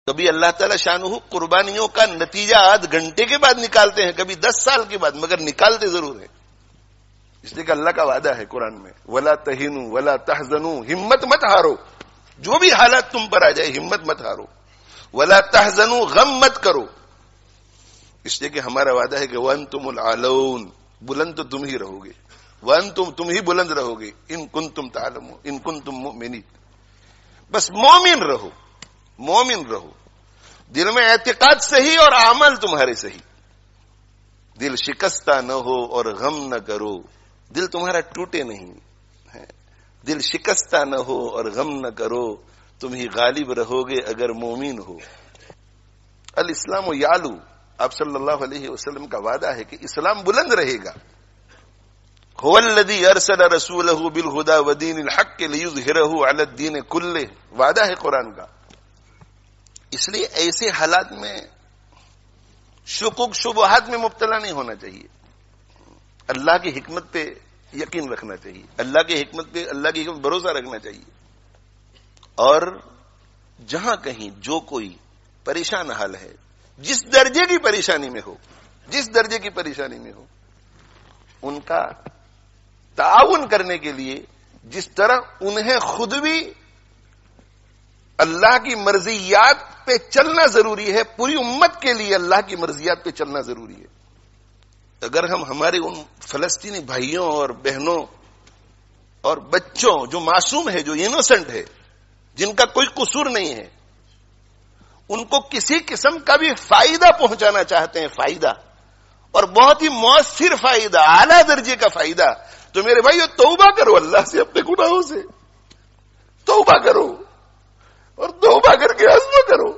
کبھی اللہ تعالی شانہ قربانیوں کا نتیجہ آدھ گھنٹے کے بعد نکالتے ہیں، کبھی 10 سال کے بعد، مگر نکالتے ضرور ہیں. اس لیے کہ اللہ کا وعدہ ہے قرآن میں، وَلَا تَهِنُوا وَلَا تَحْزَنُوا، ہمت مت ہارو، جو بھی حالات تم پر آ جائے ہمت مت ہارو. وَلَا تَحْزَنُوا، غم مت کرو. اس لیے کہ ہمارا وعدہ ہے کہ وَأَنْتُمُ الْأَعْلَوْنَ، بلند تو تم ہی رہو گے. وَأَنْتُمْ، تم ہی بلند رہو گے. إِن كُنتُمْ تَعْلَمُونَ، إِن كُنتُم مُؤْمِنِينَ. بس مومن رہو، مومن رہو. دل میں اعتقاد صحیح اور عمل تمہارے صحیح. دل شکستہ نہ ہو اور غم نہ کرو. دل تمہارا ٹوٹے نہیں، دل شکستہ نہ ہو اور غم نہ کرو. تم ہی غالب رہو گے اگر مومن ہو. الاسلام یعلو، آپ صلی اللہ علیہ وسلم کا وعدہ ہے کہ اسلام بلند رہے گا. هو الذی ارسل رسولہ بالہدی ودین الحق لیظہرہ علی الدین کلہ، وعدہ ہے قرآن کا. اس لیے ایسے حالات میں شکوک شبہات میں مبتلا نہیں ہونا چاہیے. اللہ کی حکمت پہ یقین رکھنا چاہیے، اللہ کی حکمت پہ، اللہ کی حکمت بھروسہ رکھنا چاہیے. اور جہاں کہیں جو کوئی پریشان حال ہے، جس درجے کی پریشانی میں ہو، جس درجے کی پریشانی میں ہو، ان کا تعاون کرنے کے لیے جس طرح انہیں خود بھی اللہ کی مرضیات پہ چلنا ضروری ہے، پوری امت کے لیے اللہ کی مرضیات پہ چلنا ضروری ہے. اگر ہم ہمارے ان فلسطینی بھائیوں اور بہنوں اور بچوں جو معصوم ہے، جو انوسنٹ ہے، جن کا کوئی قصور نہیں ہے، ان کو کسی قسم کا بھی فائدہ پہنچانا چاہتے ہیں، فائدہ، اور بہت ہی مؤثر فائدہ، اعلیٰ درجے کا فائدہ، تو میرے بھائیو توبہ کرو اللہ سے، اپنے گناہوں سے توبہ کرو، اور توبہ کر کے عزم کرو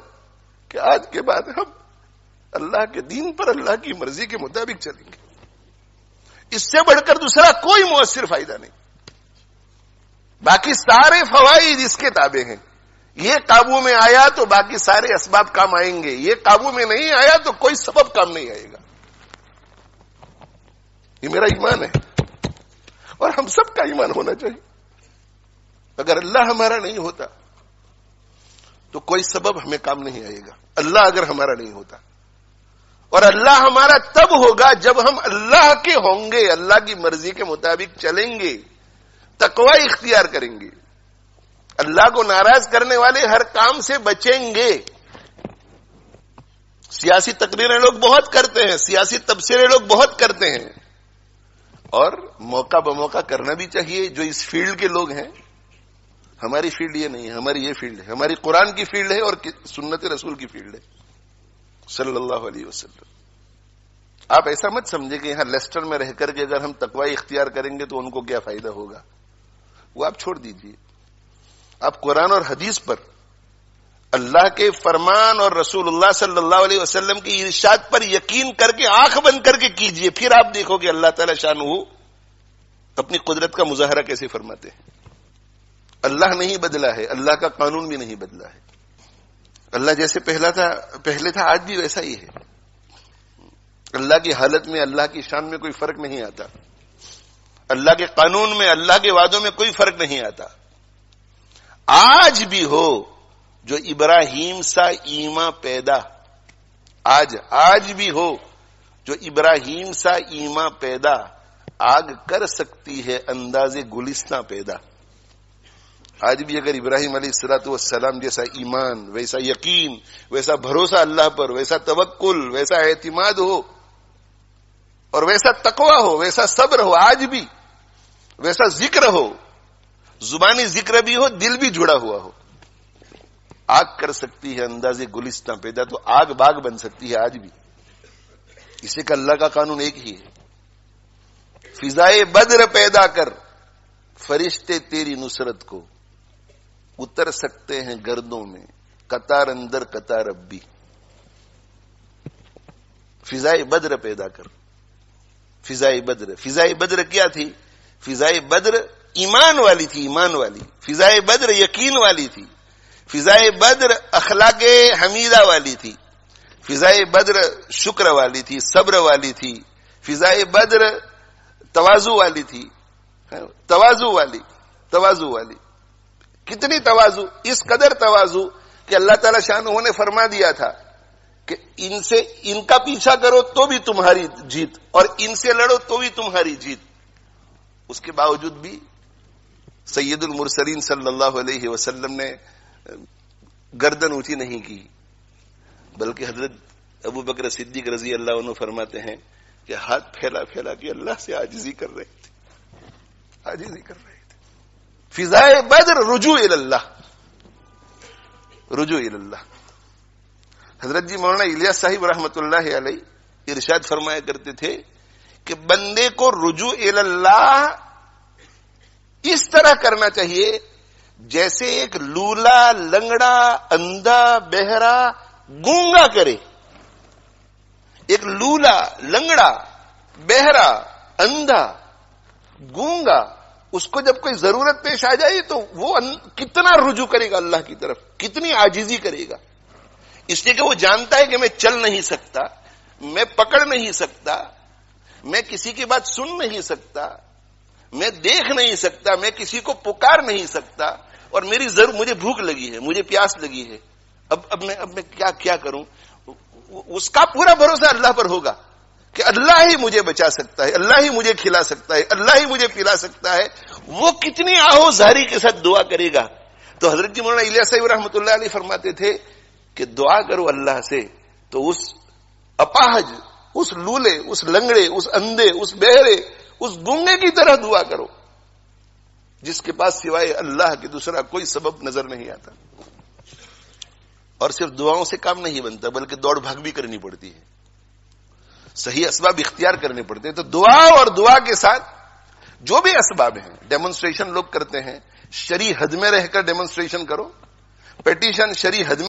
کہ آج کے بعد ہم اللہ کے دین پر، اللہ کی مرضی کے مطابق چلیں گے. اس سے بڑھ کر دوسرا کوئی مؤثر فائدہ نہیں. باقی سارے فوائد اس کے تابع ہیں. یہ قابو میں آیا تو باقی سارے اسباب کام آئیں گے، یہ قابو میں نہیں آیا تو کوئی سبب کام نہیں آئے گا. یہ میرا ایمان ہے اور ہم سب کا ایمان ہونا چاہیے. اگر اللہ ہمارا نہیں ہوتا تو کوئی سبب ہمیں کام نہیں آئے گا. اللہ اگر ہمارا نہیں ہوتا، اور اللہ ہمارا تب ہوگا جب ہم اللہ کے ہوں گے، اللہ کی مرضی کے مطابق چلیں گے، تقوی اختیار کریں گے، اللہ کو ناراض کرنے والے ہر کام سے بچیں گے. سیاسی تقریریں لوگ بہت کرتے ہیں، سیاسی تبصرے لوگ بہت کرتے ہیں، اور موقع بموقع کرنا بھی چاہیے. جو اس فیلڈ کے لوگ ہیں، ہماری فیلڈ یہ نہیں ہے، ہماری یہ فیلڈ ہے، ہماری قرآن کی فیلڈ ہے اور سنت رسول کی فیلڈ ہے صلی اللہ علیہ وسلم. آپ ایسا مت سمجھے کہ یہاں لیسٹر میں رہ کر کے اگر ہم تقوی اختیار کریں گے تو ان کو کیا فائدہ ہوگا. وہ آپ چھوڑ دیجئے. آپ قرآن اور حدیث پر، اللہ کے فرمان اور رسول اللہ صلی اللہ علیہ وسلم کی ارشاد پر یقین کر کے آنکھ بند کر کے کیجئے. پھر آپ دیکھو کہ اللہ تعالی شانہ اپنی قدرت کا مظاہرہ کیسے فرماتے ہیں. اللہ نہیں بدلا ہے، اللہ کا قانون بھی نہیں بدلا ہے. اللہ جیسے پہلے تھا آج بھی ویسا ہی ہے. اللہ کی حالت میں، اللہ کی شان میں کوئی فرق نہیں آتا. اللہ کے قانون میں، اللہ کے وعدوں میں کوئی فرق نہیں آتا. آج بھی ہو جو ابراہیم سا ایمان پیدا، آج بھی ہو جو ابراہیم سا ایمان پیدا، آگ کر سکتی ہے انداز گلستہ پیدا. آج بھی اگر ابراہیم علیہ الصلوۃ والسلام جیسا ایمان، ویسا یقین، ویسا بھروسہ اللہ پر، ویسا توکل، ویسا اعتماد ہو، اور ویسا تقوی ہو، ویسا صبر ہو، آج بھی ویسا ذکر ہو، زبانی ذکر بھی ہو، دل بھی جڑا ہوا ہو، آگ کر سکتی ہے انداز گلستہ پیدا. تو آگ باغ بن سکتی ہے آج بھی. اسے کہ اللہ کا قانون ایک ہی ہے. فضائے بدر پیدا کر، فرشتے تیری نصرت کو اتر سکتے ہیں گردوں میں، قطار اندر قطار اب بھی. فضائے بدر پیدا کر. فضائے بدر کیا تھی؟ فضائے بدر ایمان والی تھی، ایمان والی. فضائے بدر یقین والی تھی. فضائے بدر اخلاق حمیدہ والی تھی. فضائے بدر شکر والی تھی، صبر والی تھی. فضائے بدر تواضع والی تھی، تواضع والی. کتنی تواضع؟ اس قدر تواضع کہ اللہ تعالی شانہ نے فرما دیا تھا کہ ان کا پیچھا کرو تو بھی تمہاری جیت اور ان سے لڑو تو بھی تمہاری جیت. اس کے باوجود بھی سید المرسلین صلی اللہ علیہ وسلم نے گردن اونچی نہیں کی، بلکہ حضرت ابو بکر صدیق رضی اللہ عنہ فرماتے ہیں کہ ہاتھ پھیلا پھیلا کے اللہ سے عاجزی کر رہے تھے. فضائے بدر رجوع اللہ. حضرت جی مولانا الیاس صاحب رحمۃ اللہ علیہ ارشاد فرمایا کرتے تھے کہ بندے کو رجوع اللہ اس طرح کرنا چاہیے جیسے ایک لولا، لنگڑا، اندھا، بہرا، گونگا کرے. ایک لولا، لنگڑا، بہرا، اندھا، گونگا، اس کو جب کوئی ضرورت پیش آ جائے تو وہ کتنا رجوع کرے گا اللہ کی طرف، کتنی عاجزی کرے گا. اس لیے کہ وہ جانتا ہے کہ میں چل نہیں سکتا، میں پکڑ نہیں سکتا، میں کسی کی بات سن نہیں سکتا، میں دیکھ نہیں سکتا، میں کسی کو پکار نہیں سکتا، اور مجھے بھوک لگی ہے، مجھے پیاس لگی ہے، اب میں کیا کروں. اس کا پورا بھروسہ اللہ پر ہوگا کہ اللہ ہی مجھے بچا سکتا ہے، اللہ ہی مجھے کھلا سکتا ہے، اللہ ہی مجھے پلا سکتا ہے. وہ کتنی آہو زاری کے ساتھ دعا کرے گا. تو حضرت جی مولانا الیاس صاحب رحمۃ اللہ علیہ فرماتے تھے کہ دعا کرو اللہ سے تو اس اپاہج، اس لولے، اس لنگڑے، اس اندھے، اس بہرے، اس گونگے کی طرح دعا کرو جس کے پاس سوائے اللہ کے دوسرا کوئی سبب نظر نہیں آتا. اور صرف دعاؤں سے کام نہیں بنتا بلکہ دوڑ بھاگ بھی کرنی پڑتی ہے، صحیح اسباب اختیار کرنے پڑتے ہیں. تو دعا اور دعا کے ساتھ جو بھی اسباب ہیں، ڈیمونسٹریشن لوگ کرتے ہیں، شرعی حد میں رہ کر ڈیمونسٹریشن کرو، پیٹیشن شرعی حد میں